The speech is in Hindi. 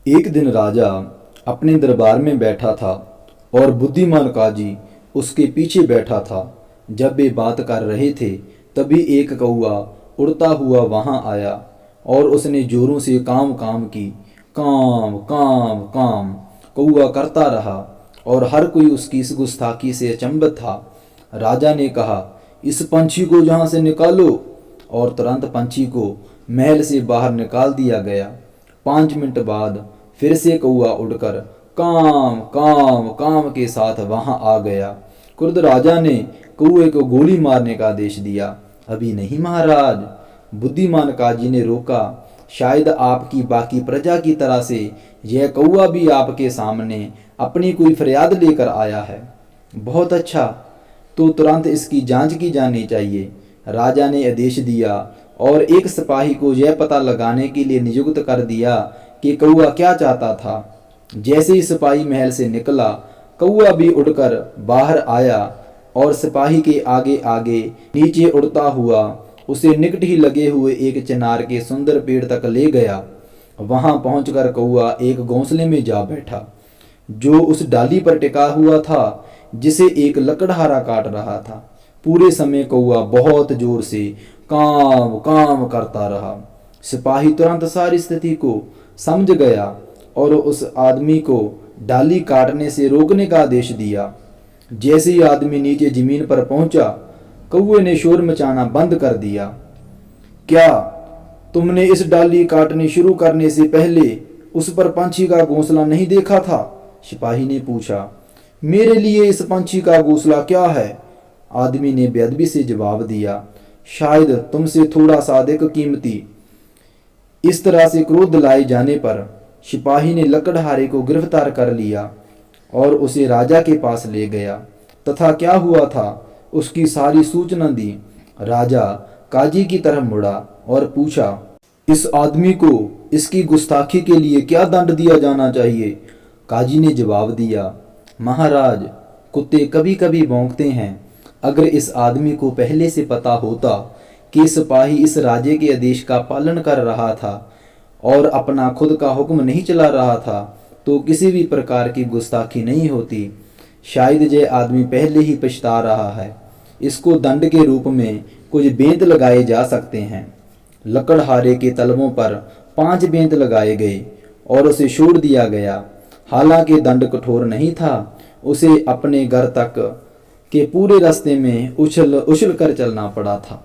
एक दिन राजा अपने दरबार में बैठा था और बुद्धिमान काजी उसके पीछे बैठा था। जब वे बात कर रहे थे तभी एक कौआ उड़ता हुआ वहां आया और उसने जोरों से काम काम की। काम काम काम कौआ करता रहा और हर कोई उसकी इस गुस्ताखी से अचंभित था। राजा ने कहा, इस पंछी को यहाँ से निकालो, और तुरंत पंछी को महल से बाहर निकाल दिया गया। 5 मिनट बाद फिर से कौआ उड़कर काम काम काम के साथ वहां आ गया। क्रुद्ध राजा ने कौए को गोली मारने का आदेश दिया। अभी नहीं महाराज, बुद्धिमान काजी ने रोका। शायद आपकी बाकी प्रजा की तरह से यह कौआ भी आपके सामने अपनी कोई फरियाद लेकर आया है। बहुत अच्छा, तो तुरंत इसकी जांच की जानी चाहिए। राजा ने आदेश दिया और एक सिपाही को यह पता लगाने के लिए नियुक्त कर दिया कि कौआ क्या चाहता था। जैसे ही सिपाही महल से निकला, कौआ भी उड़कर बाहर आया और सिपाही के आगे आगे नीचे उड़ता हुआ उसे निकट ही लगे हुए एक चिनार के सुंदर पेड़ तक ले गया। वहां पहुंचकर कौआ एक घोंसले में जा बैठा जो उस डाली पर टिका हुआ था जिसे एक लकड़हारा काट रहा था। पूरे समय कौआ बहुत जोर से काम काम करता रहा। सिपाही तुरंत सारी स्थिति को समझ गया और उस आदमी को डाली काटने से रोकने का आदेश दिया। जैसे ही आदमी नीचे जमीन पर पहुंचा, कौए ने शोर मचाना बंद कर दिया। क्या तुमने इस डाली काटनी शुरू करने से पहले उस पर पंछी का घोंसला नहीं देखा था? सिपाही ने पूछा। मेरे लिए इस पंछी का घोंसला क्या है? आदमी ने बेअदबी से जवाब दिया। शायद तुमसे थोड़ा सा अधिक कीमती। इस तरह से क्रोध लाए जाने पर सिपाही ने लकड़हारे को गिरफ्तार कर लिया और उसे राजा के पास ले गया तथा क्या हुआ था उसकी सारी सूचना दी। राजा काजी की तरफ मुड़ा और पूछा, इस आदमी को इसकी गुस्ताखी के लिए क्या दंड दिया जाना चाहिए? काजी ने जवाब दिया, महाराज, कुत्ते कभी कभी भौंकते हैं। अगर इस आदमी को पहले से पता होता कि सिपाही इस राजे के आदेश का पालन कर रहा था और अपना खुद का हुक्म नहीं चला रहा था तो किसी भी प्रकार की गुस्ताखी नहीं होती। शायद यह आदमी पहले ही पछता रहा है। इसको दंड के रूप में कुछ बेंत लगाए जा सकते हैं। लकड़हारे के तलवों पर 5 बेंत लगाए गए और उसे छोड़ दिया गया। हालांकि दंड कठोर नहीं था, उसे अपने घर तक के पूरे रास्ते में उछल कर चलना पड़ा था।